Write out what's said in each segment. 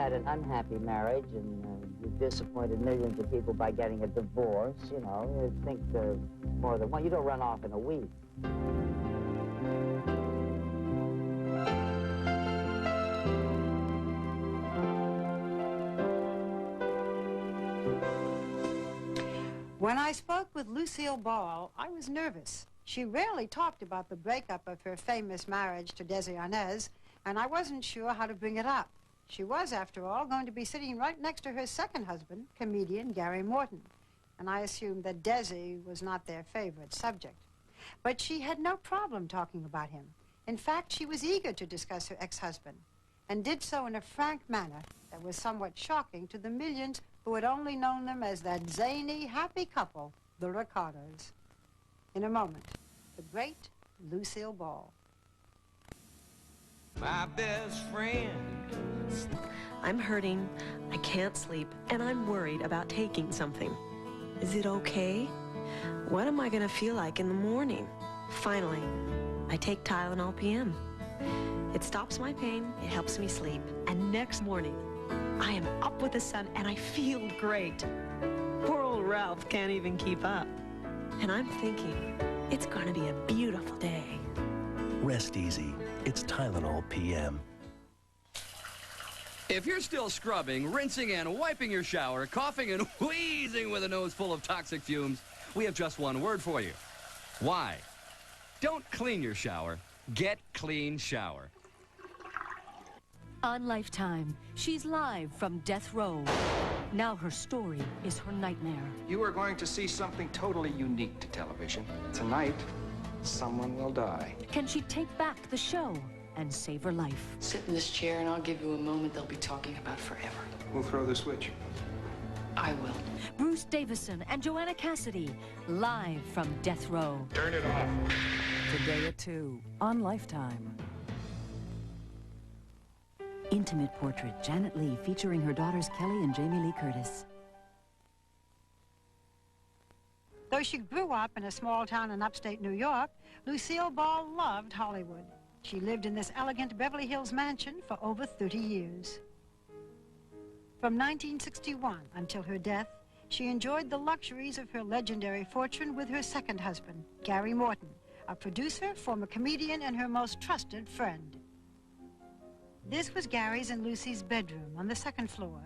had an unhappy marriage and you disappointed millions of people by getting a divorce, you know, you think more than one. You don't run off in a week. When I spoke with Lucille Ball, I was nervous. She rarely talked about the breakup of her famous marriage to Desi Arnaz, and I wasn't sure how to bring it up. She was, after all, going to be sitting right next to her second husband, comedian Gary Morton, and I assumed that Desi was not their favorite subject. But she had no problem talking about him. In fact, she was eager to discuss her ex-husband, and did so in a frank manner that was somewhat shocking to the millions who had only known them as that zany, happy couple, the Ricardos. In a moment, the great Lucille Ball. My best friend. I'm hurting, I can't sleep, and I'm worried about taking something. Is it okay? What am I gonna feel like in the morning? Finally, I take Tylenol PM. It stops my pain, it helps me sleep, and next morning, I am up with the sun and I feel great. Poor old Ralph can't even keep up. And I'm thinking, it's gonna be a beautiful day. Rest easy. It's Tylenol PM. If you're still scrubbing, rinsing, and wiping your shower, coughing and wheezing with a nose full of toxic fumes, we have just one word for you. Why? Don't clean your shower. Get Clean Shower. On Lifetime, she's live from death row. Now her story is her nightmare. You are going to see something totally unique to television. Tonight, someone will die. Can she take back the show and save her life? Sit in this chair and I'll give you a moment they'll be talking about forever. We'll throw the switch. I will. Bruce Davison and Joanna Cassidy, live from death row. Turn it off. Today at 2 on Lifetime. Intimate portrait, Janet Leigh, featuring her daughters Kelly and Jamie Lee Curtis. Though she grew up in a small town in upstate New York, Lucille Ball loved Hollywood. She lived in this elegant Beverly Hills mansion for over 30 years. From 1961 until her death, she enjoyed the luxuries of her legendary fortune with her second husband, Gary Morton, a producer, former comedian, and her most trusted friend. This was Gary's and Lucy's bedroom on the second floor,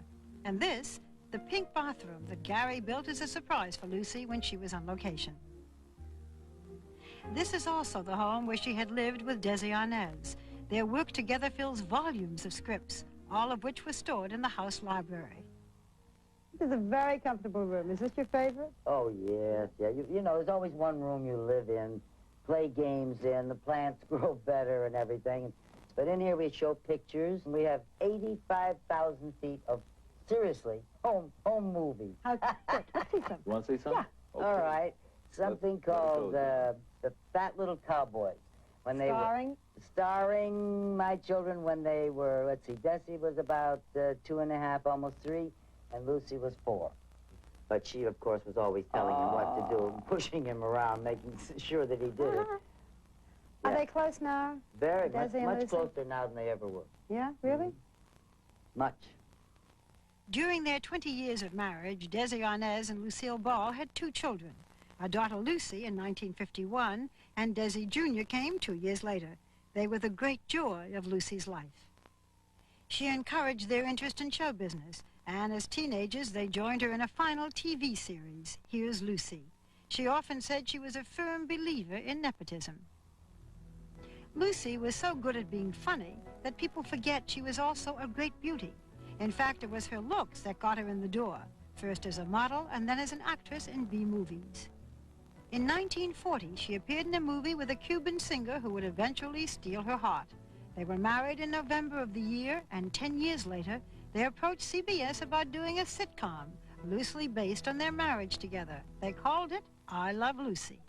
and this, the pink bathroom that Gary built as a surprise for Lucy when she was on location. This is also the home where she had lived with Desi Arnaz. Their work together fills volumes of scripts, all of which were stored in the house library. This is a very comfortable room. Is this your favorite? Oh, yes, yeah. You know, there's always one room you live in, play games in, the plants grow better and everything. But in here we show pictures, and we have 85,000 feet of, seriously, home movie. Let's see some. You want to see some? Yeah. Okay. All right. Something called The Fat Little Cowboys. When they Starring? Starring my children when they were, let's see, Desi was about 2.5, almost 3, and Lucy was 4. But she, of course, was always telling him what to do, and pushing him around, making sure that he did it. Are they close now? Very Desi and much Lucy? closer now than they ever were. Yeah, really? Much. During their 20 years of marriage, Desi Arnaz and Lucille Ball had 2 children. A daughter, Lucy, in 1951, and Desi Jr. came 2 years later. They were the great joy of Lucy's life. She encouraged their interest in show business, and as teenagers, they joined her in a final TV series, Here's Lucy. She often said she was a firm believer in nepotism. Lucy was so good at being funny that people forget she was also a great beauty. In fact, it was her looks that got her in the door, first as a model and then as an actress in B-movies. In 1940, she appeared in a movie with a Cuban singer who would eventually steal her heart. They were married in November of the year, and 10 years later, they approached CBS about doing a sitcom, loosely based on their marriage together. They called it I Love Lucy.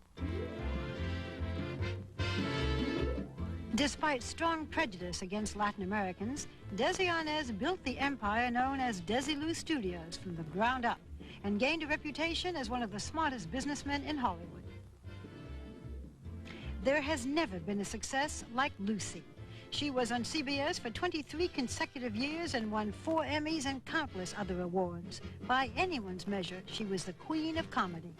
Despite strong prejudice against Latin Americans, Desi Arnaz built the empire known as Desilu Studios from the ground up and gained a reputation as one of the smartest businessmen in Hollywood. There has never been a success like Lucy. She was on CBS for 23 consecutive years and won 4 Emmys and countless other awards. By anyone's measure, she was the queen of comedy.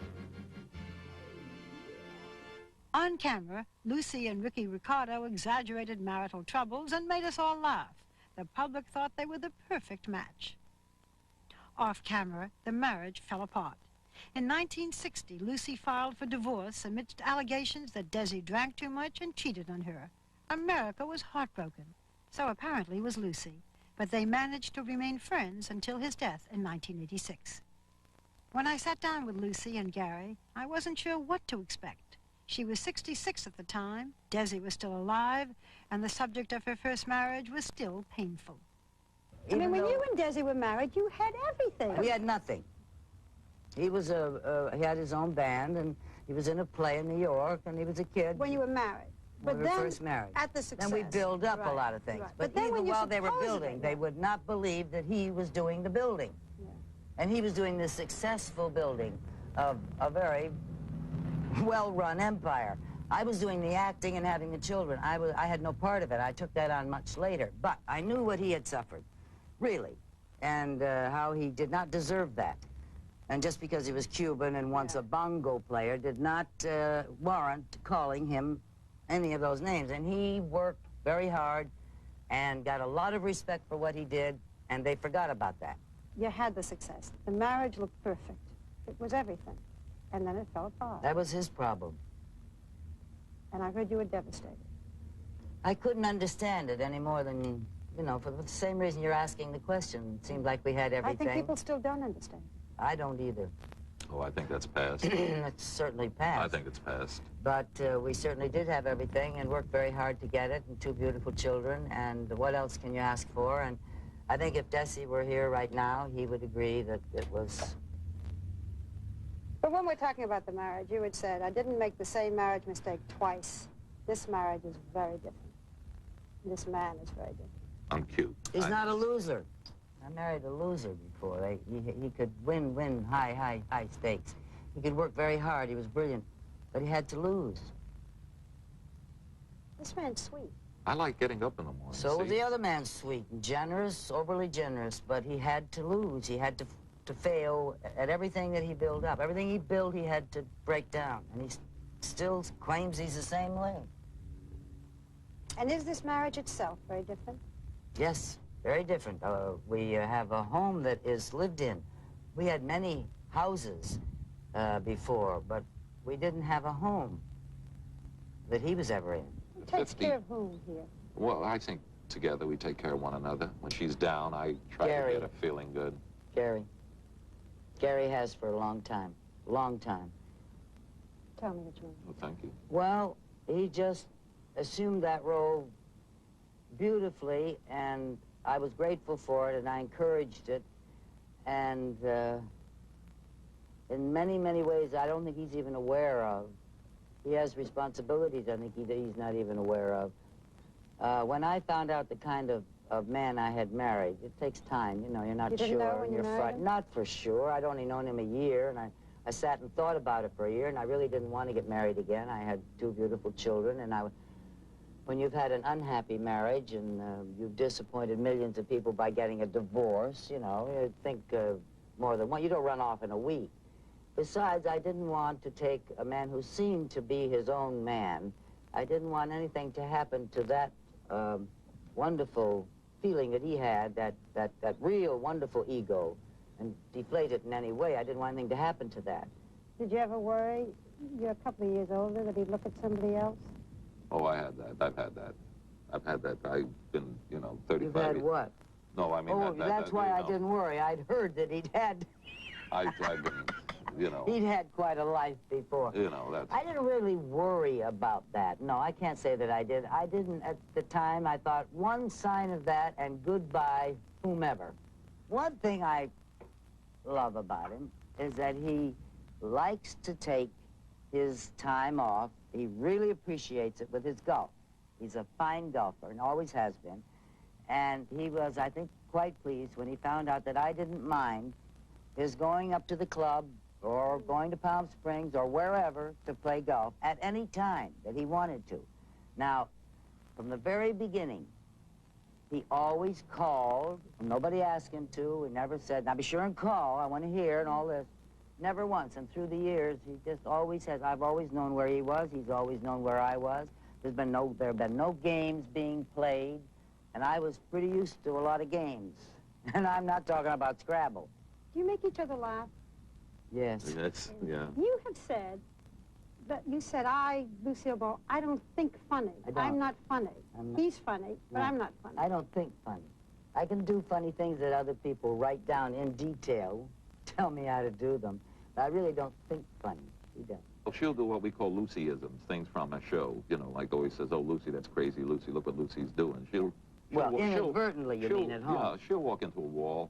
On camera, Lucy and Ricky Ricardo exaggerated marital troubles and made us all laugh. The public thought they were the perfect match. Off camera, the marriage fell apart. In 1960, Lucy filed for divorce amidst allegations that Desi drank too much and cheated on her. America was heartbroken. So apparently was Lucy. But they managed to remain friends until his death in 1986. When I sat down with Lucy and Gary, I wasn't sure what to expect. She was 66 at the time, Desi was still alive, and the subject of her first marriage was still painful. I mean, when you and Desi were married, you had everything. We had nothing. He was he had his own band, and he was in a play in New York, and he was a kid. When you were married. When we were first married. At the success. Then we build up a lot of things. Right. But then even while they were building, they would not believe that he was doing the building. Yeah. And he was doing the successful building of a very well-run empire. I was doing the acting and having the children. I had no part of it. I took that on much later. But I knew what he had suffered, really, and how he did not deserve that. And just because he was Cuban and once a bongo player did not warrant calling him any of those names. And he worked very hard and got a lot of respect for what he did, and they forgot about that. You had the success. The marriage looked perfect. It was everything. And then it fell apart. That was his problem. And I heard you were devastated. I couldn't understand it any more than, you know, for the same reason you're asking the question. It seemed like we had everything. I think people still don't understand. I don't either. Oh, I think that's past. It's certainly past. I think it's past. But we certainly did have everything and worked very hard to get it, and 2 beautiful children, and what else can you ask for? And I think if Desi were here right now, he would agree that it was... But when we're talking about the marriage, you had said, I didn't make the same marriage mistake twice. This marriage is very different. This man is very different. I'm cute. He's not a loser. I married a loser before. He could win high stakes. He could work very hard. He was brilliant. But he had to lose. This man's sweet. I like getting up in the morning. So was the other man, sweet and generous, overly generous, but he had to lose. He had to fail at everything that he built up. Everything he built, he had to break down. And he still claims he's the same way. And is this marriage itself very different? Yes, very different. We have a home that is lived in. We had many houses before, but we didn't have a home that he was ever in. Who takes care of whom here? Well, I think together we take care of one another. When she's down, I try Gary. to get her feeling good. Gary. Gary has for a long time. Long time. Tell me what you mean. Well, thank you. Well, he just assumed that role beautifully, and I was grateful for it, and I encouraged it. And in many, many ways, I don't think he's even aware of. He has responsibilities I think he's not even aware of. When I found out the kind of man I had married, it takes time, you know, you're not You didn't sure. know when you married him? Not for sure. I'd only known him a year, and I sat and thought about it for a year, and I really didn't want to get married again. I had 2 beautiful children, and when you've had an unhappy marriage and you've disappointed millions of people by getting a divorce, you know, you think more than one. You don't run off in a week. Besides, I didn't want to take a man who seemed to be his own man. I didn't want anything to happen to that wonderful feeling that he had, that real wonderful ego, and deflate it in any way. I didn't want anything to happen to that. Did you ever worry, you're a couple of years older, that he'd look at somebody else? Oh, I had that. I've had that. I've had that. I've been, you know, 35 You've had years. what? No, I mean... Oh, that's why I didn't worry. I'd heard that he'd had... I've been, you know... He'd had quite a life before. You know, that's... I didn't really worry about that. No, I can't say that I did. I didn't at the time. I thought one sign of that and goodbye, whomever. One thing I love about him is that he likes to take his time off. He really appreciates it with his golf. He's a fine golfer and always has been. And he was, I think, quite pleased when he found out that I didn't mind his going up to the club or going to Palm Springs or wherever to play golf at any time that he wanted to. Now, from the very beginning. He always called. Nobody asked him to. He never said, now be sure and call. I want to hear and all this. Never once. And through the years, he just always has. I've always known where he was. He's always known where I was. There have been no games being played. And I was pretty used to a lot of games. And I'm not talking about Scrabble. Do you make each other laugh? Yes. That's, yeah. You have said that you said, Lucille Ball, I don't think funny. I'm not funny. He's funny, but No, I'm not funny. I don't think funny. I can do funny things that other people write down in detail, tell me how to do them. But I really don't think funny. He does. Well, she'll do what we call Lucyisms, things from a show. You know, like always says, oh, Lucy, that's crazy. Lucy, look what Lucy's doing. Well, inadvertently, you mean at home. Yeah, she'll walk into a wall.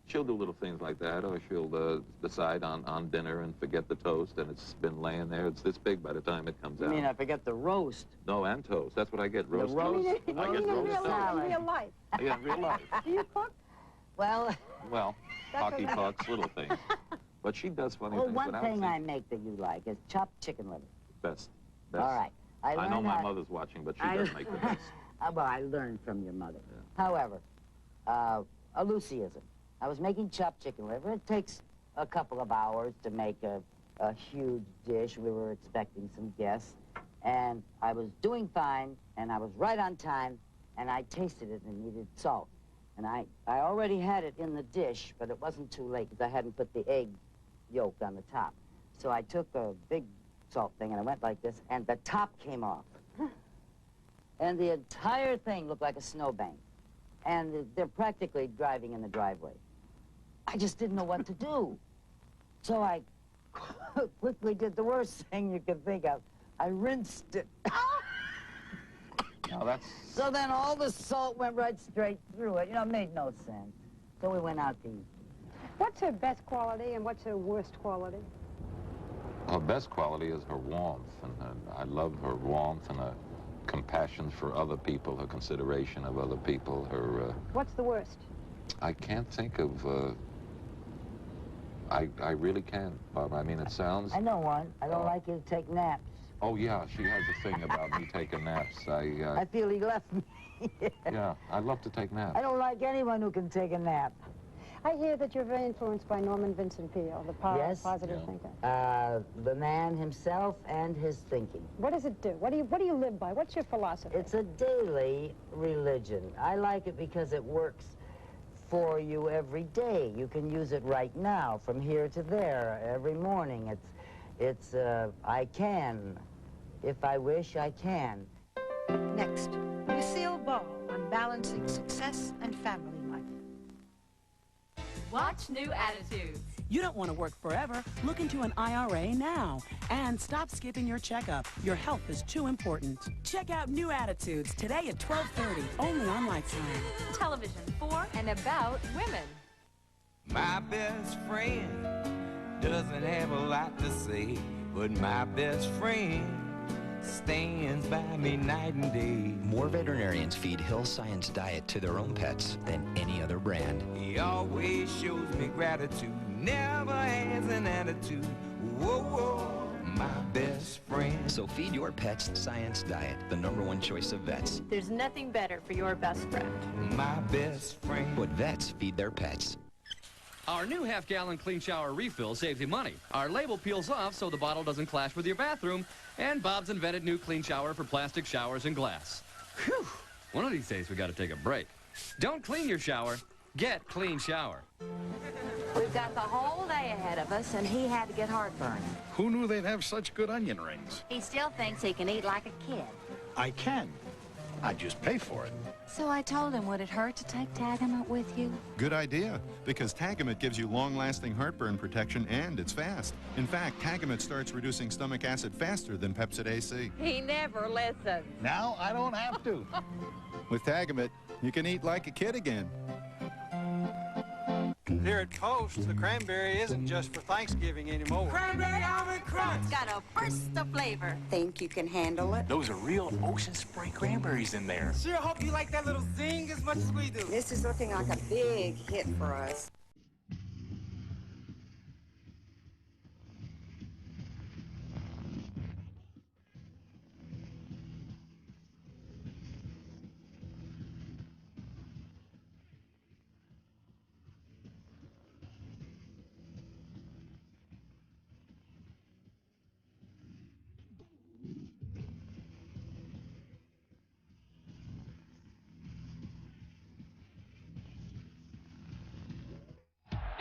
She'll do little things like that, or she'll decide on dinner and forget the toast, and it's been laying there. It's this big by the time it comes out. You mean I forget the roast? No, and toast. That's what I get, roast roast? toast. I mean, I get in roast real toast. life. In real life. Yeah, in real life. Do you cook? Well, Hockey pucks, little things. But she does funny things. one thing I make that you like is chopped chicken liver. Best. All right. I know my mother's watching, but she does make the best. Well, I learned from your mother. Yeah. However, a Lucyism. I was making chopped chicken liver. It takes a couple of hours to make a huge dish. We were expecting some guests. And I was doing fine, and I was right on time, and I tasted it and needed salt. And I already had it in the dish, but it wasn't too late because I hadn't put the egg yolk on the top. So I took a big salt thing, and I went like this, and the top came off. And the entire thing looked like a snowbank. And they're practically driving in the driveway. I just didn't know what to do. So I quickly did the worst thing you could think of. I rinsed it. Now that's... So then all the salt went right straight through it. You know, it made no sense. So we went out to eat. What's her best quality and what's her worst quality? Her best quality is her warmth, and I love her warmth and her compassion for other people, her consideration of other people, her... What's the worst? I can't think of... I really can't, Bob. I mean, it sounds... I know one. I don't like you to take naps. Oh, yeah, she has a thing about me taking naps. I feel he left me. Yeah, I love to take naps. I don't like anyone who can take a nap. I hear that you're very influenced by Norman Vincent Peale, the positive thinker. The man himself and his thinking. What does it do? What do you live by? What's your philosophy? It's a daily religion. I like it because it works for you every day. You can use it right now, from here to there, every morning. It's I can. If I wish, I can. Next, Lucille Ball on balancing success and family life. Watch New Attitudes. You don't want to work forever. Look into an IRA now. And stop skipping your checkup. Your health is too important. Check out New Attitudes today at 12:30, only on Lifetime. Television for and about women. My best friend doesn't have a lot to say, but my best friend stands by me night and day. More veterinarians feed Hill Science Diet to their own pets than any other brand. He always shows me gratitude, never has an attitude. Whoa, whoa, my best friend. So feed your pets Science Diet, the #1 choice of vets. There's nothing better for your best friend. My best friend. But vets feed their pets. Our new half-gallon clean shower refill saves you money. Our label peels off so the bottle doesn't clash with your bathroom. And Bob's invented new clean shower for plastic showers and glass. Whew! One of these days we got to take a break. Don't clean your shower. Get Clean Shower. We've got the whole day ahead of us, and he had to get heartburn. Who knew they'd have such good onion rings? He still thinks he can eat like a kid. I can. I just pay for it. So I told him, would it hurt to take Tagamet with you? Good idea, because Tagamet gives you long-lasting heartburn protection and it's fast. In fact, Tagamet starts reducing stomach acid faster than Pepsid AC. He never listens. Now I don't have to. With Tagamet, you can eat like a kid again. Here at Coast, the cranberry isn't just for Thanksgiving anymore. Cranberry almond crunch. It's got a burst of flavor. Think you can handle it? Those are real ocean spray cranberries in there. Sure hope you like that little zing as much as we do. This is looking like a big hit for us.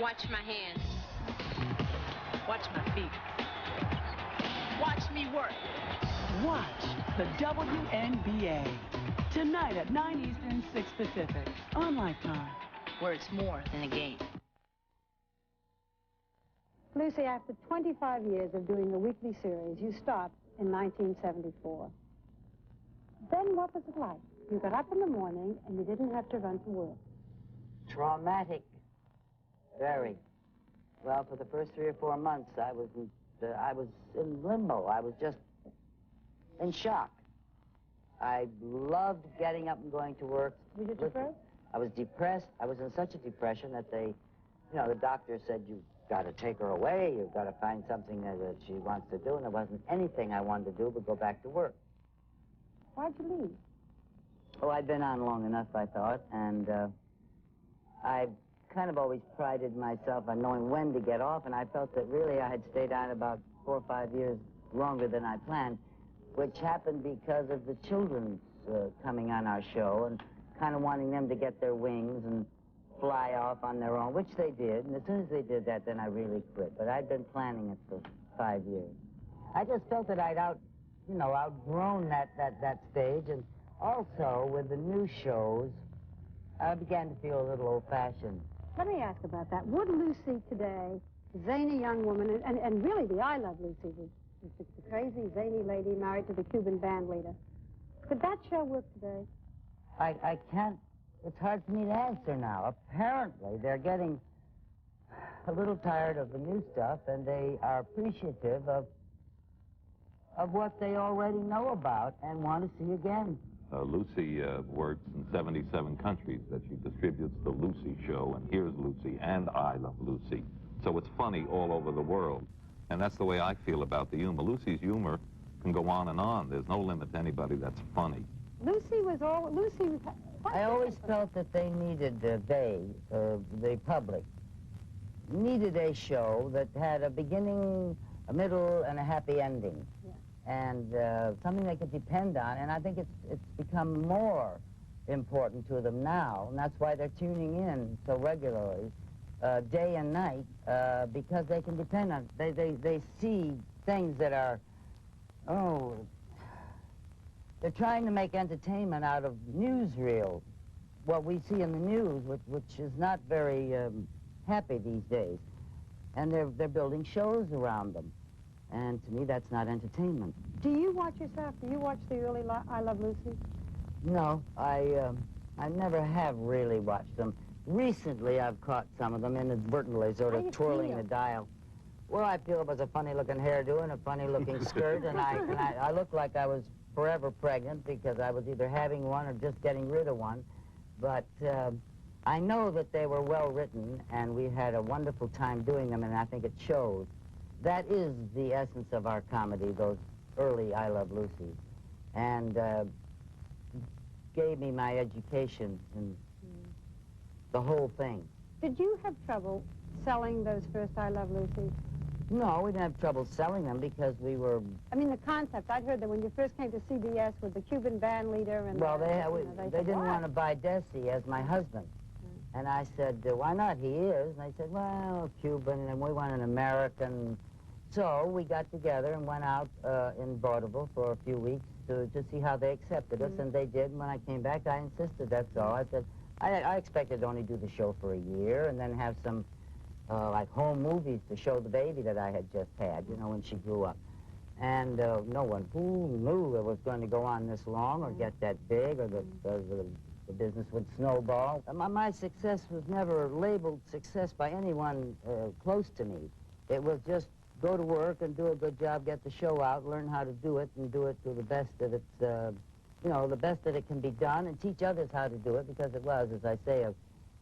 Watch my hands. Watch my feet. Watch me work. Watch the WNBA. Tonight at 9 Eastern, 6 Pacific. On Lifetime. Where it's more than a game. Lucy, after 25 years of doing a weekly series, you stopped in 1974. Then what was it like? You got up in the morning and you didn't have to run to work. Traumatic. Very. Well, for the first 3 or 4 months, I was in limbo. I was just in shock. I loved getting up and going to work. Were you depressed? I was depressed. I was in such a depression that the doctor said, you've got to take her away. You've got to find something that she wants to do. And there wasn't anything I wanted to do but go back to work. Why'd you leave? Oh, I'd been on long enough, I thought, and I kind of always prided myself on knowing when to get off, and I felt that really I had stayed on about 4 or 5 years longer than I planned, which happened because of the children's coming on our show and kind of wanting them to get their wings and fly off on their own, which they did, and as soon as they did that, then I really quit. But I'd been planning it for 5 years. I just felt that I'd outgrown that stage, and also with the new shows, I began to feel a little old-fashioned. Let me ask about that. Would Lucy today, zany young woman, and really the I Love Lucy, the crazy, zany lady married to the Cuban band leader, could that show work today? I can't, it's hard for me to answer now. Apparently, they're getting a little tired of the new stuff, and they are appreciative of what they already know about and want to see again. Lucy works in 77 countries that she distributes the Lucy Show, and Here's Lucy, and I Love Lucy. So it's funny all over the world. And that's the way I feel about the humor. Lucy's humor can go on and on. There's no limit to anybody that's funny. I always felt that they needed, the public, needed a show that had a beginning, a middle, and a happy ending. Yeah. And something they could depend on, and I think it's become more important to them now, and that's why they're tuning in so regularly, day and night, because they can depend on it. They see things that are, they're trying to make entertainment out of newsreel, what we see in the news, which is not very happy these days, and they're building shows around them. And to me, that's not entertainment. Do you watch yourself? Do you watch the early I Love Lucy? No, I never have really watched them. Recently, I've caught some of them inadvertently, sort of twirling the dial. Well, I feel it was a funny-looking hairdo and a funny-looking skirt, and I looked like I was forever pregnant because I was either having one or just getting rid of one. But I know that they were well-written, and we had a wonderful time doing them, and I think it shows. That is the essence of our comedy, those early I Love Lucy, and gave me my education in the whole thing. Did you have trouble selling those first I Love Lucy? No, we didn't have trouble selling them because we were... I mean, the concept. I'd heard that when you first came to CBS with the Cuban band leader and... Well, they didn't want to buy Desi as my husband. And I said, why not? He is. And they said, well, Cuban, and we want an American. So we got together and went out in vaudeville for a few weeks to see how they accepted us, and they did. And when I came back, I insisted, that's all. I said, I expected to only do the show for a year and then have some, like, home movies to show the baby that I had just had, you know, when she grew up. And no one who knew it was going to go on this long or get that big or the business would snowball. My success was never labeled success by anyone close to me. It was just go to work and do a good job, get the show out, learn how to do it, and do it to the best that it's, you know, the best that it can be done, and teach others how to do it, because it was, as I say,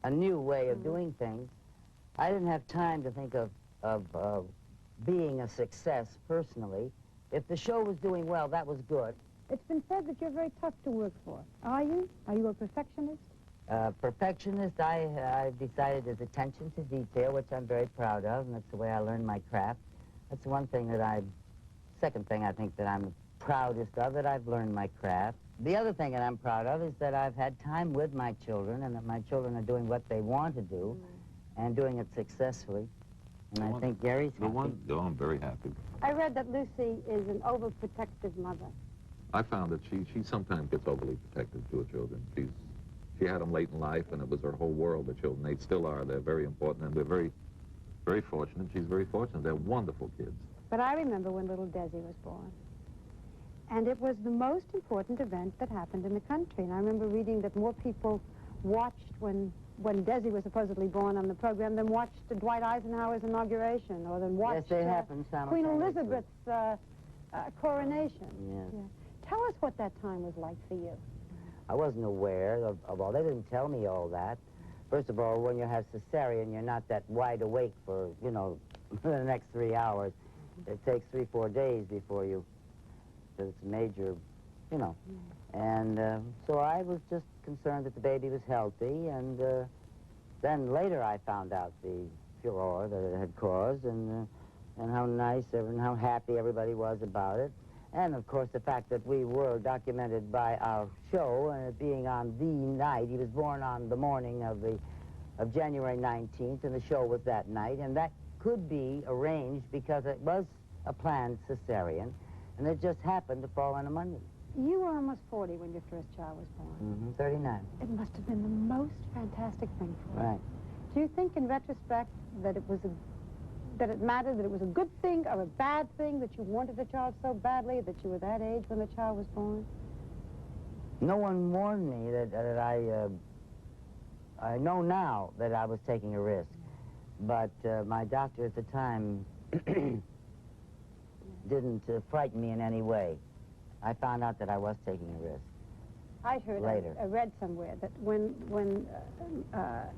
a new way of doing things. I didn't have time to think of being a success personally. If the show was doing well, that was good. It's been said that you're very tough to work for. Are you? Are you a perfectionist? Perfectionist, I've decided, is attention to detail, which I'm very proud of, and that's the way I learned my craft. That's one thing that second thing I think that I'm proudest of, that I've learned my craft. The other thing that I'm proud of is that I've had time with my children, and that my children are doing what they want to do. and doing it successfully. And I think Gary's happy. Oh, I'm very happy. I read that Lucy is an overprotective mother. I found that she sometimes gets overly protective to her children. She had them late in life, and it was her whole world, the children. They still are. They're very important, and we're very, very fortunate. She's very fortunate. They're wonderful kids. But I remember when little Desi was born. And it was the most important event that happened in the country. And I remember reading that more people watched when Desi was supposedly born on the program than watched Dwight Eisenhower's inauguration, or than watched Queen Elizabeth's coronation. Yes. Yeah. Tell us what that time was like for you. I wasn't aware of all. They didn't tell me all that. First of all, when you have cesarean, you're not that wide awake for, you know, the next 3 hours. It takes 3-4 days before you, because it's major, you know. And so I was just concerned that the baby was healthy, and then later I found out the furor that it had caused, and how nice and how happy everybody was about it. And, of course, the fact that we were documented by our show, and it being on the night. He was born on the morning of January 19th, and the show was that night. And that could be arranged because it was a planned cesarean, and it just happened to fall on a Monday. You were almost 40 when your first child was born. 39. It must have been the most fantastic thing for you. Right. Do you think, in retrospect, that it mattered, that it was a good thing or a bad thing, that you wanted a child so badly, that you were that age when the child was born? No one warned me that I know now that I was taking a risk. But my doctor at the time didn't frighten me in any way. I found out that I was taking a risk. I heard, later. I read somewhere that when at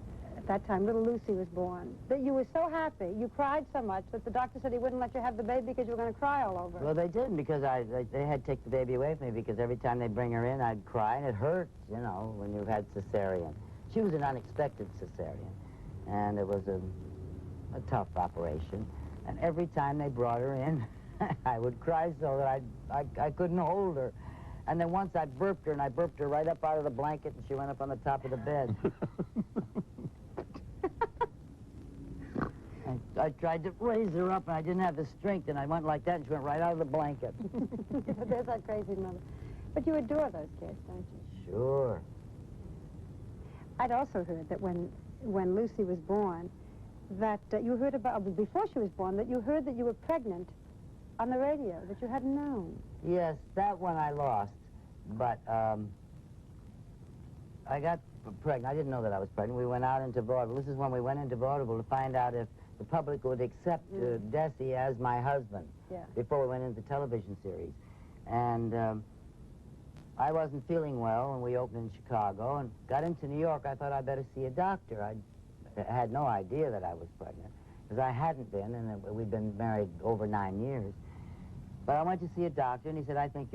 that time little Lucy was born, that you were so happy, you cried so much that the doctor said he wouldn't let you have the baby because you were going to cry all over. Well, they didn't, because they had to take the baby away from me, because every time they'd bring her in, I'd cry, and it hurts, you know, when you've had cesarean. She was an unexpected cesarean, and it was a tough operation. And every time they brought her in, I would cry so that I couldn't hold her. And then once I burped her, and I burped her right up out of the blanket, and she went up on the top of the bed. I tried to raise her up, and I didn't have the strength, and I went like that, and she went right out of the blanket. There's that crazy mother. But you adore those kids, don't you? Sure. I'd also heard that when Lucy was born, that you heard about, before she was born, that you heard that you were pregnant on the radio, that you hadn't known. Yes, that one I lost, but I got pregnant. I didn't know that I was pregnant. We went out into vaudeville. This is when we went into vaudeville to find out if the public would accept Desi as my husband before we went into the television series. And I wasn't feeling well, and we opened in Chicago and got into New York. I thought I'd better see a doctor. I had no idea that I was pregnant, because I hadn't been, and we'd been married over 9 years. But I went to see a doctor, and he said, I said,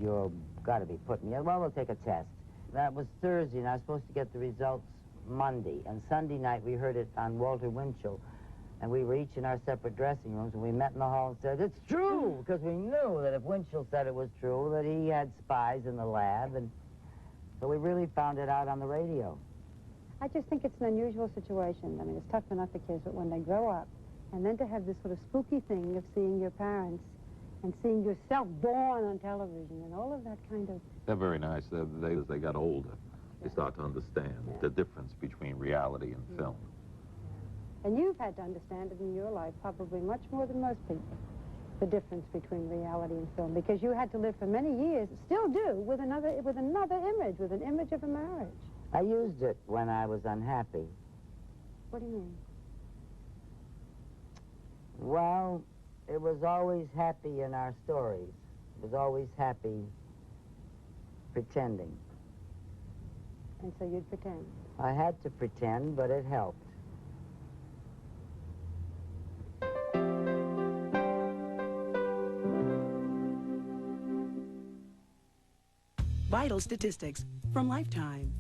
you've got to be putting me. Well, we'll take a test. That was Thursday, and I was supposed to get the results Monday. And Sunday night, we heard it on Walter Winchell. And we were each in our separate dressing rooms, and we met in the hall and said, it's true! Because we knew that if Winchell said it was true, that he had spies in the lab. And so we really found it out on the radio. I just think it's an unusual situation. I mean, it's tough enough for kids, but when they grow up, and then to have this sort of spooky thing of seeing your parents and seeing yourself born on television and all of that kind of... They're very nice. As they got older, they start to understand the difference between reality and film. And you've had to understand it in your life probably much more than most people, the difference between reality and film, because you had to live for many years, still do, with another image, with an image of a marriage. I used it when I was unhappy. What do you mean? Well, it was always happy in our stories. It was always happy pretending. And so you'd pretend? I had to pretend, but it helped. Vital statistics from Lifetime.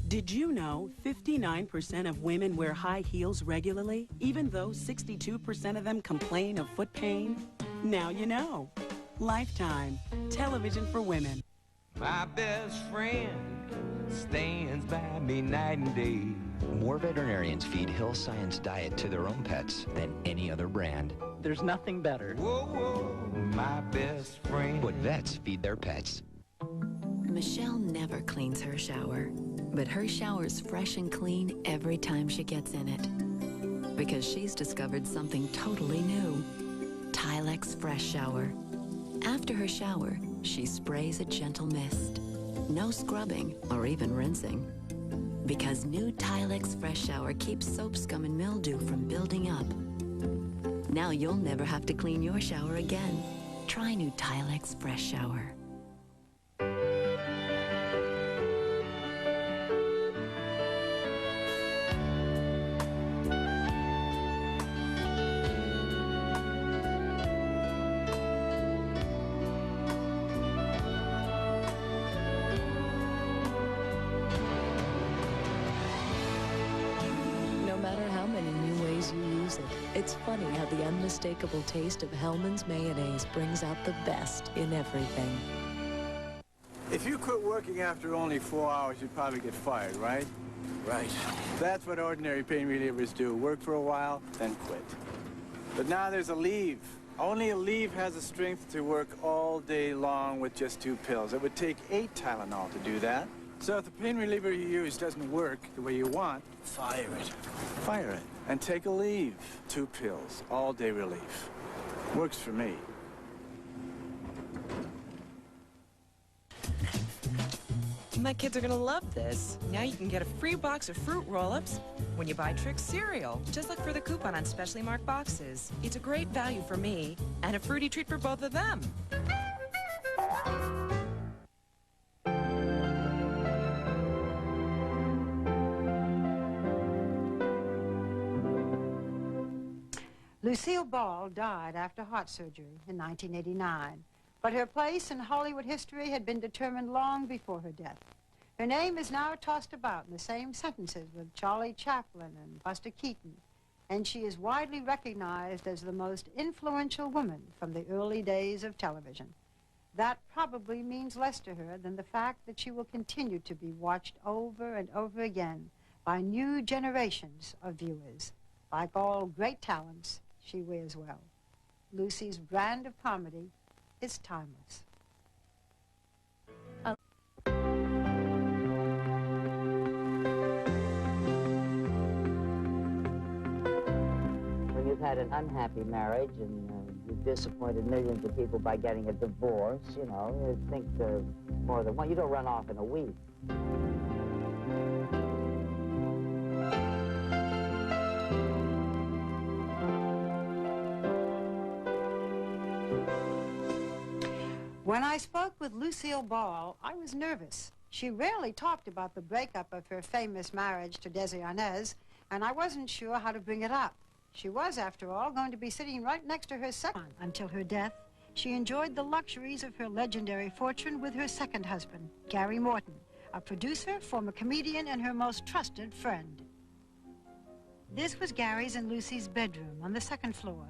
Did you know 59% of women wear high heels regularly, even though 62% of them complain of foot pain? Now you know. Lifetime, television for women. My best friend stands by me night and day. More veterinarians feed Hill Science Diet to their own pets than any other brand. There's nothing better. Whoa, whoa, my best friend. What vets feed their pets. Michelle never cleans her shower, but her shower's fresh and clean every time she gets in it. Because she's discovered something totally new. Tilex Fresh Shower. After her shower, she sprays a gentle mist. No scrubbing or even rinsing. Because new Tilex Fresh Shower keeps soap scum and mildew from building up. Now you'll never have to clean your shower again. Try new Tilex Fresh Shower. It's funny how the unmistakable taste of Hellmann's mayonnaise brings out the best in everything. If you quit working after only 4 hours, you'd probably get fired, right? Right. That's what ordinary pain relievers do. Work for a while, then quit. But now there's a leave. Only a leave has the strength to work all day long with just 2 pills. It would take 8 Tylenol to do that. So if the pain reliever you use doesn't work the way you want, fire it. Fire it. And take a leave. 2 pills. All-day relief. Works for me. My kids are gonna love this. Now you can get a free box of fruit roll-ups when you buy Trix cereal. Just look for the coupon on specially marked boxes. It's a great value for me and a fruity treat for both of them. Lucille Ball died after heart surgery in 1989, but her place in Hollywood history had been determined long before her death. Her name is now tossed about in the same sentences with Charlie Chaplin and Buster Keaton, and she is widely recognized as the most influential woman from the early days of television. That probably means less to her than the fact that she will continue to be watched over and over again by new generations of viewers. Like all great talents, she wears well. Lucy's brand of comedy is timeless. When you've had an unhappy marriage and you've disappointed millions of people by getting a divorce, you know, you think more than one. You don't run off in a week. When I spoke with Lucille Ball, I was nervous. She rarely talked about the breakup of her famous marriage to Desi Arnaz, and I wasn't sure how to bring it up. She was, after all, going to be sitting right next to her second. Until her death, she enjoyed the luxuries of her legendary fortune with her second husband, Gary Morton, a producer, former comedian, and her most trusted friend. This was Gary's and Lucy's bedroom on the second floor,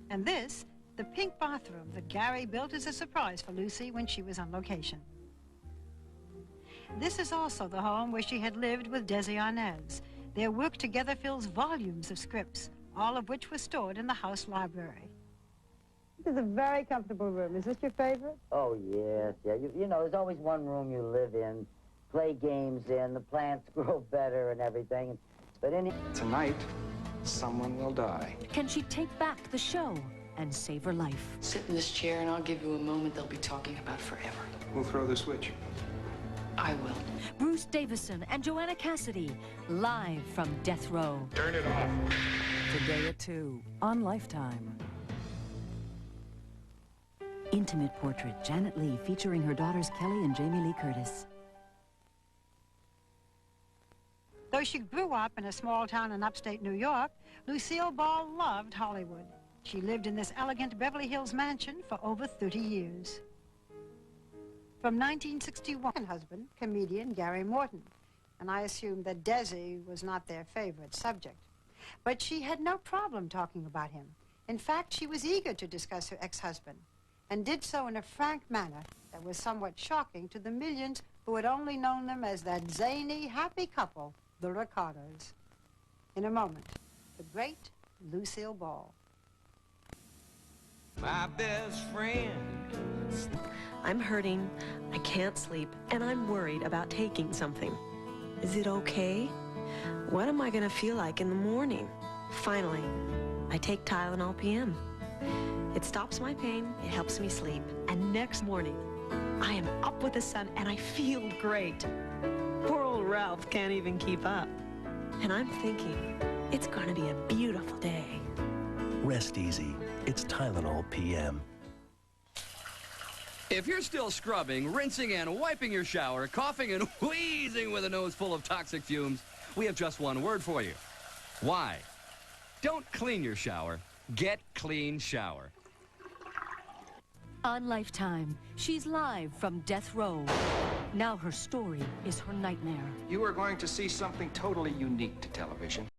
and this, the pink bathroom that Gary built as a surprise for Lucy when she was on location. This is also the home where she had lived with Desi Arnaz. Their work together fills volumes of scripts, all of which were stored in the house library. This is a very comfortable room. Is this your favorite? Oh, yes, yeah. You know, there's always one room you live in, play games in, the plants grow better and everything. But tonight, someone will die. Can she take back the show and save her life? Sit in this chair and I'll give you a moment they'll be talking about forever. We'll throw the switch. I will. Bruce Davison and Joanna Cassidy, live from Death Row. Turn it off. Today at 2 on Lifetime. Intimate portrait, Janet Leigh, featuring her daughters Kelly and Jamie Lee Curtis. Though she grew up in a small town in upstate New York, Lucille Ball loved Hollywood. She lived in this elegant Beverly Hills mansion for over 30 years. From 1961, husband, comedian Gary Morton, and I assumed that Desi was not their favorite subject. But she had no problem talking about him. In fact, she was eager to discuss her ex-husband, and did so in a frank manner that was somewhat shocking to the millions who had only known them as that zany, happy couple, the Ricardos. In a moment, the great Lucille Ball. My best friend. I'm hurting, I can't sleep, and I'm worried about taking something. Is it okay? What am I gonna feel like in the morning? Finally, I take Tylenol PM. It stops my pain, it helps me sleep, and next morning, I am up with the sun and I feel great. Poor old Ralph can't even keep up. And I'm thinking, it's gonna be a beautiful day. Rest easy. It's Tylenol PM. If you're still scrubbing, rinsing, and wiping your shower, coughing and wheezing with a nose full of toxic fumes, we have just one word for you. Why? Don't clean your shower. Get Clean Shower. On Lifetime, she's live from death row. Now her story is her nightmare. You are going to see something totally unique to television.